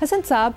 حسن صاحب،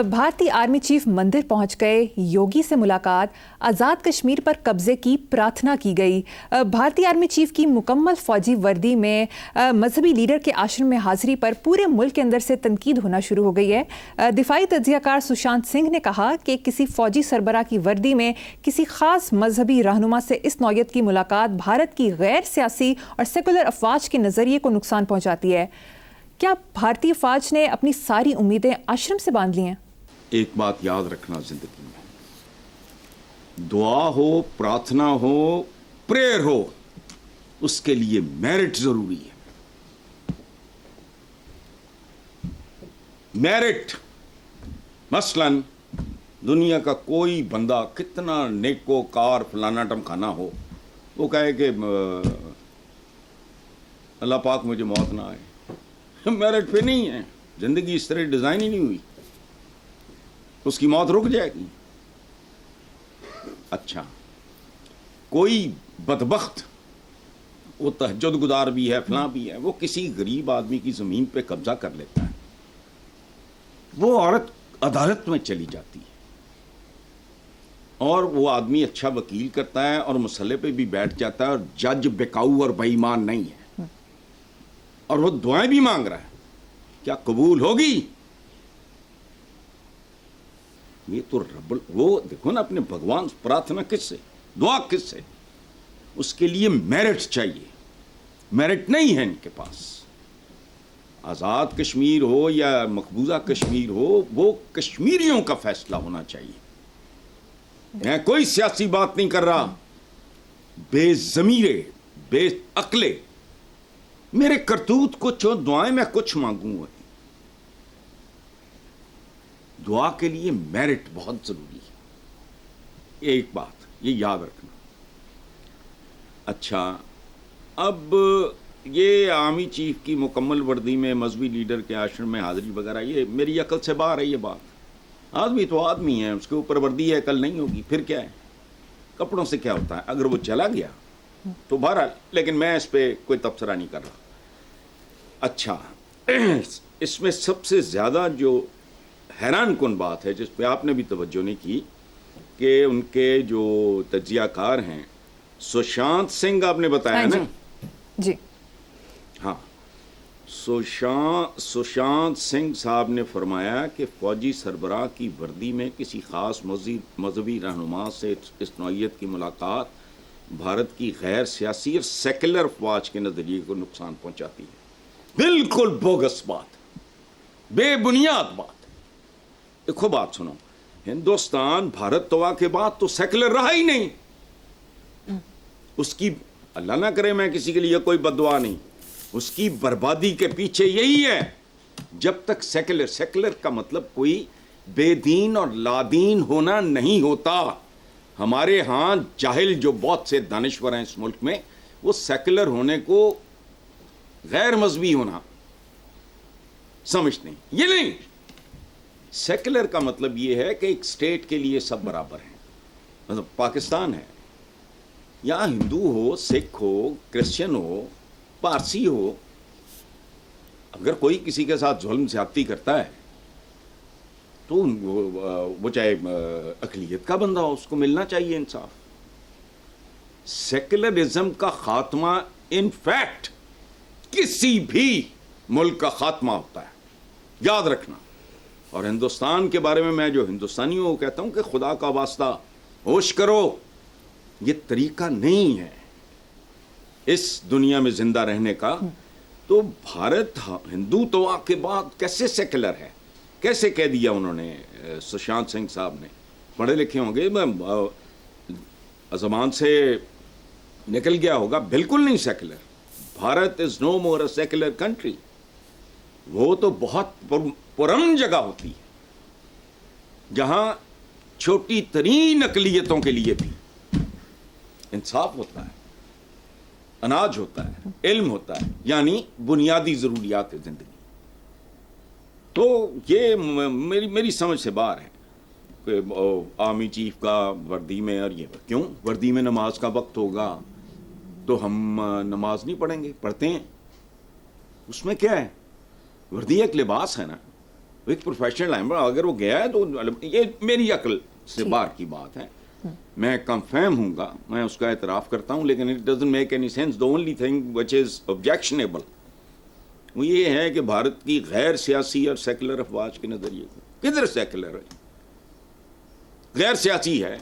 بھارتی army chief مندر پہنچ گئے، یوگی سے ملاقات، آزاد کشمیر پر قبضے کی پرارتھنا کی گئی۔ بھارتی آرمی چیف کی مکمل فوجی وردی میں مذہبی لیڈر کے آشرم میں حاضری پر پورے ملک کے اندر سے تنقید ہونا شروع ہو گئی ہے۔ دفاعی تجزیہ کار سشانت سنگھ نے کہا کہ کسی فوجی سربراہ کی وردی میں کسی خاص مذہبی رہنما سے اس نوعیت کی ملاقات بھارت کی غیر سیاسی اور سیکولر افواج کے نظریے کو نقصان پہنچاتی ہے۔ کیا بھارتی فوج نے اپنی ساری امیدیں آشرم سے باندھ لی ہیں؟ ایک بات یاد رکھنا زندگی میں، دعا ہو، پرارتھنا ہو، پریئر ہو، اس کے لیے میرٹ ضروری ہے۔ میرٹ مثلاً دنیا کا کوئی بندہ کتنا نیکو کار فلانا ٹمکانا ہو، وہ کہے کہ اللہ پاک مجھے موت نہ آئے، میرٹ پہ نہیں ہے۔ زندگی اس طرح ڈیزائن ہی نہیں ہوئی، اس کی موت رک جائے گی۔ اچھا، کوئی بدبخت، وہ تہجد گزار بھی ہے، فلاں بھی ہے، وہ کسی غریب آدمی کی زمین پہ قبضہ کر لیتا ہے، وہ عورت عدالت میں چلی جاتی ہے اور وہ آدمی اچھا وکیل کرتا ہے اور مسئلے پہ بھی بیٹھ جاتا ہے اور جج بکاؤ اور بے ایمان نہیں ہے اور وہ دعائیں بھی مانگ رہا ہے، کیا قبول ہوگی؟ یہ تو وہ دیکھو نا، اپنے بھگوان پرارتھنا کس سے، دعا کس سے؟ اس کے لیے میرٹ چاہیے، میرٹ نہیں ہے ان کے پاس۔ آزاد کشمیر ہو یا مقبوضہ کشمیر ہو، وہ کشمیریوں کا فیصلہ ہونا چاہیے۔ میں کوئی سیاسی بات نہیں کر رہا، بے ضمیرے، بے عقلے، میرے کرتوت کچھ ہو، دعائیں میں کچھ مانگوں گا۔ دعا کے لیے میرٹ بہت ضروری ہے، ایک بات یہ یاد رکھنا۔ اچھا، اب یہ آرمی چیف کی مکمل وردی میں مذہبی لیڈر کے آشرم میں حاضری وغیرہ، یہ میری عقل سے باہر ہے یہ بات۔ آدمی تو آدمی ہے، اس کے اوپر وردی ہے، کل نہیں ہوگی، پھر کیا ہے؟ کپڑوں سے کیا ہوتا ہے؟ اگر وہ چلا گیا تو بہرحال، لیکن میں اس پہ کوئی تبصرہ نہیں کر رہا۔ اچھا، اس میں سب سے زیادہ جو حیران کن بات ہے، جس پہ آپ نے بھی توجہ نہیں کی، کہ ان کے جو تجزیہ کار ہیں، سشانت سنگھ آپ نے بتایا نا؟ جی ہاں، سشانت سنگھ صاحب نے فرمایا کہ فوجی سربراہ کی وردی میں کسی خاص مذہبی رہنما سے اس نوعیت کی ملاقات بھارت کی غیر سیاسی اور سیکولر افواج کے نظریے کو نقصان پہنچاتی ہے۔ بالکل بوگس بات، بے بنیاد بات۔ دیکھو بات سنو، ہندوستان بھارت توا کے بعد تو سیکولر رہا ہی نہیں۔ اس کی، اللہ نہ کرے میں کسی کے لیے کوئی بد دعا نہیں، اس کی بربادی کے پیچھے یہی ہے۔ جب تک سیکولر کا مطلب کوئی بے دین اور لادین ہونا نہیں ہوتا۔ ہمارے ہاں جاہل جو بہت سے دانشور ہیں اس ملک میں، وہ سیکولر ہونے کو غیر مذہبی ہونا سمجھتے ہیں۔ یہ نہیں، سیکولر کا مطلب یہ ہے کہ ایک سٹیٹ کے لیے سب برابر ہیں۔ مطلب پاکستان ہے، یہاں ہندو ہو، سکھ ہو، کرسچن ہو، پارسی ہو، اگر کوئی کسی کے ساتھ ظلم زیادتی کرتا ہے تو وہ چاہے اقلیت کا بندہ ہو، اس کو ملنا چاہیے انصاف۔ سیکولرزم کا خاتمہ ان فیکٹ کسی بھی ملک کا خاتمہ ہوتا ہے، یاد رکھنا۔ اور ہندوستان کے بارے میں جو ہندوستانیوں کو کہتا ہوں کہ خدا کا واسطہ ہوش کرو، یہ طریقہ نہیں ہے اس دنیا میں زندہ رہنے کا۔ تو بھارت ہندو توا کے بعد کیسے سیکولر ہے؟ کیسے کہہ دیا انہوں نے؟ سشانت سنگھ صاحب نے، پڑھے لکھے ہوں گے، زبان سے نکل گیا ہوگا، بالکل نہیں secular. Bharat is no more a secular country. وہ تو بہت پرامن جگہ ہوتی ہے جہاں چھوٹی ترین اقلیتوں کے لیے بھی انصاف ہوتا ہے، اناج ہوتا ہے، علم ہوتا ہے، یعنی بنیادی ضروریات زندگی۔ تو یہ میری سمجھ سے باہر ہے کہ آرمی چیف کا وردی میں، اور یہ کیوں وردی میں نماز کا وقت ہوگا تو ہم نماز نہیں پڑھیں گے؟ پڑھتے ہیں، اس میں کیا ہے؟ وردی ایک لباس ہے نا، ایک پروفیشنل ہے, اگر وہ گیا ہے تو یہ میری عقل سے باہر کی بات ہے, میں کم فہم ہوں گا, میں اس کا اعتراف کرتا ہوں, لیکن it doesn't make any sense. The only thing which is objectionable وہ یہ ہے کہ بھارت کی غیر سیاسی اور سیکولر افواج کے نظریے کو, کدھر سیکولر ہے, غیر سیاسی ہے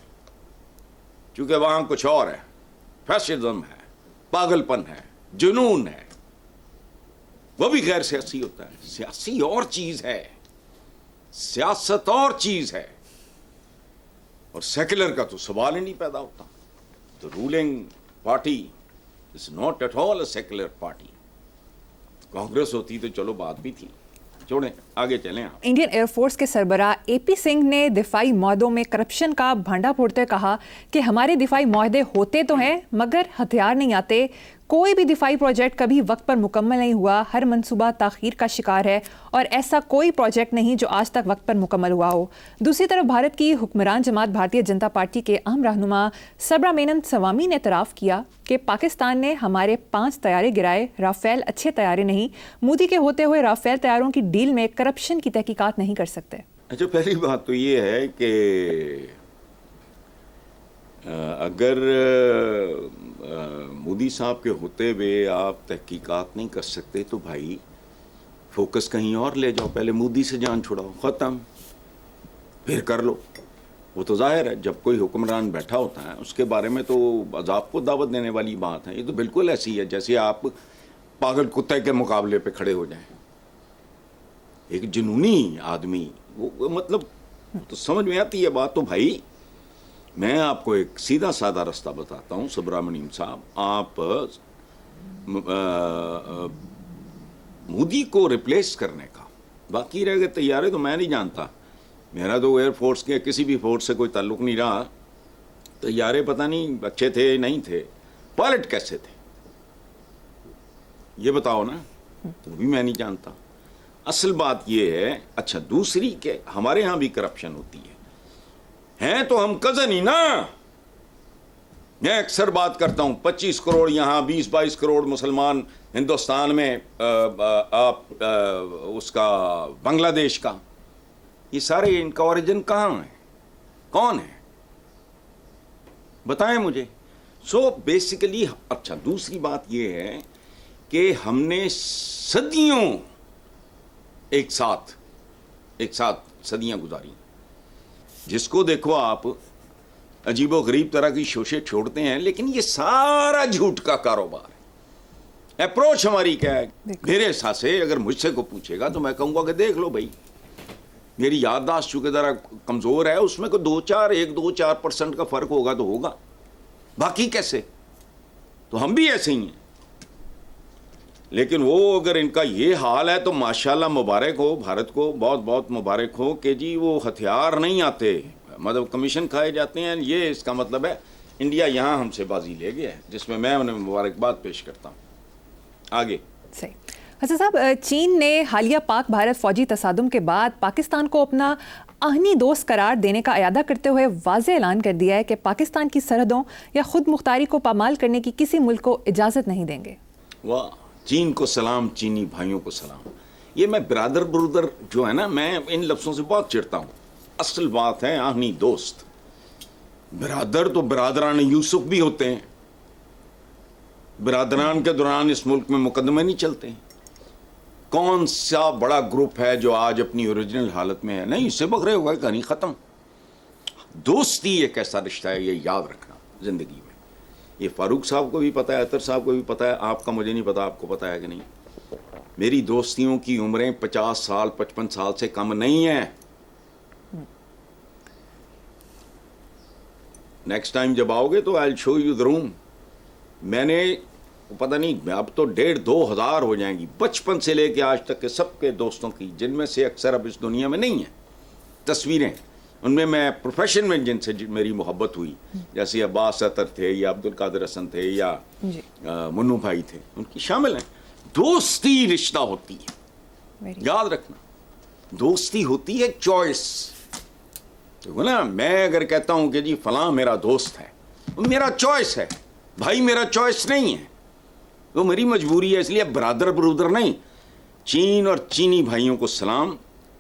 چونکہ وہاں کچھ اور ہے, فیشزم ہے, پاگل پن ہے, جنون ہے, وہ بھی غیر سیاسی ہوتا ہے. سیاسی اور چیز ہے, سیاست اور چیز ہے, اور سیکولر کا تو سوال ہی نہیں پیدا ہوتا. The ruling party is not at all a secular party. Congress ہوتی تو چلو بات بھی تھی, چھوڑیں آگے چلیں. آپ انڈین ایئر فورس کے سربراہ اے پی سنگھ نے دفاعی معاہدوں میں کرپشن کا بھانڈا پھوڑتے کہا کہ ہمارے دفاعی معاہدے ہوتے تو ہیں مگر ہتھیار نہیں آتے. کوئی بھی دفاعی پروجیکٹ کبھی وقت پر مکمل نہیں ہوا, ہر منصوبہ تاخیر کا شکار ہے اور ایسا کوئی پروجیکٹ نہیں جو آج تک وقت پر مکمل ہوا ہو. دوسری طرف بھارت کی حکمران جماعت بھارتیہ جنتا پارٹی کے اہم رہنما سبرامینن سوامی نے اعتراف کیا کہ پاکستان نے ہمارے 5 طیارے گرائے, رافیل اچھے طیارے نہیں. مودی کے ہوتے ہوئے رافیل طیاروں کی ڈیل میں کرپشن کی تحقیقات نہیں کر سکتے. اچھا, پہلی بات تو یہ ہے کہ اگر مودی صاحب کے ہوتے ہوئے آپ تحقیقات نہیں کر سکتے تو بھائی فوکس کہیں اور لے جاؤ, پہلے مودی سے جان چھڑاؤ, ختم, پھر کر لو. وہ تو ظاہر ہے جب کوئی حکمران بیٹھا ہوتا ہے اس کے بارے میں تو عذاب کو دعوت دینے والی بات ہے. یہ تو بالکل ایسی ہے جیسے آپ پاگل کتے کے مقابلے پہ کھڑے ہو جائیں. ایک جنونی آدمی, وہ مطلب تو سمجھ میں آتی ہے بات. تو بھائی میں آپ کو ایک سیدھا سادہ رستہ بتاتا ہوں سبرامنیم صاحب, آپ مودی کو ریپلیس کرنے کا, باقی رہ گئے طیارے تو میں نہیں جانتا, میرا تو ایئر فورس کے کسی بھی فورس سے کوئی تعلق نہیں رہا. طیارے پتہ نہیں اچھے تھے نہیں تھے, پائلٹ کیسے تھے یہ بتاؤ نا, وہ بھی میں نہیں جانتا. اصل بات یہ ہے. اچھا, دوسری کہ ہمارے ہاں بھی کرپشن ہوتی ہے تو ہم کزن ہی نا. میں اکثر بات کرتا ہوں 25 کروڑ یہاں, 20-22 کروڑ مسلمان ہندوستان میں, آپ اس کا بنگلہ دیش کا, یہ سارے ان کا اوریجن کہاں ہے, کون ہے بتائیں مجھے. سو بیسیکلی اچھا, دوسری بات یہ ہے کہ ہم نے صدیوں ایک ساتھ صدیاں گزاری. جس کو دیکھو آپ عجیب و غریب طرح کی شوشے چھوڑتے ہیں, لیکن یہ سارا جھوٹ کا کاروبار ہے. اپروچ ہماری کیا ہے میرے حساب سے, اگر مجھ سے کو پوچھے گا تو میں کہوں گا کہ دیکھ لو بھائی, میری یادداشت چونکہ ذرا کمزور ہے, اس میں کوئی 1-2-4% کا فرق ہوگا تو ہوگا, باقی کیسے, تو ہم بھی ایسے ہی ہیں. لیکن وہ اگر ان کا یہ حال ہے تو ماشاءاللہ مبارک ہو بھارت کو, بہت بہت مبارک ہو کہ جی وہ ہتھیار نہیں آتے, مطلب کمیشن کھائے جاتے ہیں. یہ اس کا مطلب ہے انڈیا یہاں ہم سے بازی لے گیا ہے, جس میں انہیں مبارکباد پیش کرتا ہوں. آگے صحیح. حسن صاحب, چین نے حالیہ پاک بھارت فوجی تصادم کے بعد پاکستان کو اپنا آہنی دوست قرار دینے کا اعادہ کرتے ہوئے واضح اعلان کر دیا ہے کہ پاکستان کی سرحدوں یا خود مختاری کو پامال کرنے کی کسی ملک کو اجازت نہیں دیں گے. واہ, چین کو سلام, چینی بھائیوں کو سلام. یہ میں برادر جو ہے نا, میں ان لفظوں سے بہت چڑھتا ہوں. اصل بات ہے آہنی دوست. برادر تو برادران یوسف بھی ہوتے ہیں. برادران کے دوران اس ملک میں مقدمے نہیں چلتے. کون سا بڑا گروپ ہے جو آج اپنی اوریجنل حالت میں ہے؟ نہیں, اس سے بغیر ہوگا کہانی ختم. دوستی ایک ایسا رشتہ ہے, یہ یاد رکھنا زندگی میں. یہ فاروق صاحب کو بھی پتہ ہے, اطہر صاحب کو بھی پتہ ہے, آپ کا مجھے نہیں پتا, آپ کو پتہ ہے کہ نہیں. میری دوستیوں کی عمریں 50 سال 55 سال سے کم نہیں ہیں. نیکسٹ ٹائم جب آؤ گے تو آئی شو یو دا روم. میں نے پتہ نہیں اب تو 1,500-2 ہزار ہو جائیں گی بچپن سے لے کے آج تک کے سب کے دوستوں کی, جن میں سے اکثر اب اس دنیا میں نہیں ہیں, تصویریں. ان میں پروفیشن میں جن سے میری محبت ہوئی, جیسے عباس اطہر تھے یا عبد القادر حسن تھے یا منو بھائی تھے, ان کی شامل ہیں. دوستی رشتہ ہوتی ہے, یاد رکھنا. دوستی ہوتی ہے چوائس. دیکھو نا, میں اگر کہتا ہوں کہ جی فلاں میرا دوست ہے, وہ میرا چوائس ہے بھائی, میرا چوائس نہیں ہے, وہ میری مجبوری ہے. اس لیے برادر نہیں. چین اور چینی بھائیوں کو سلام,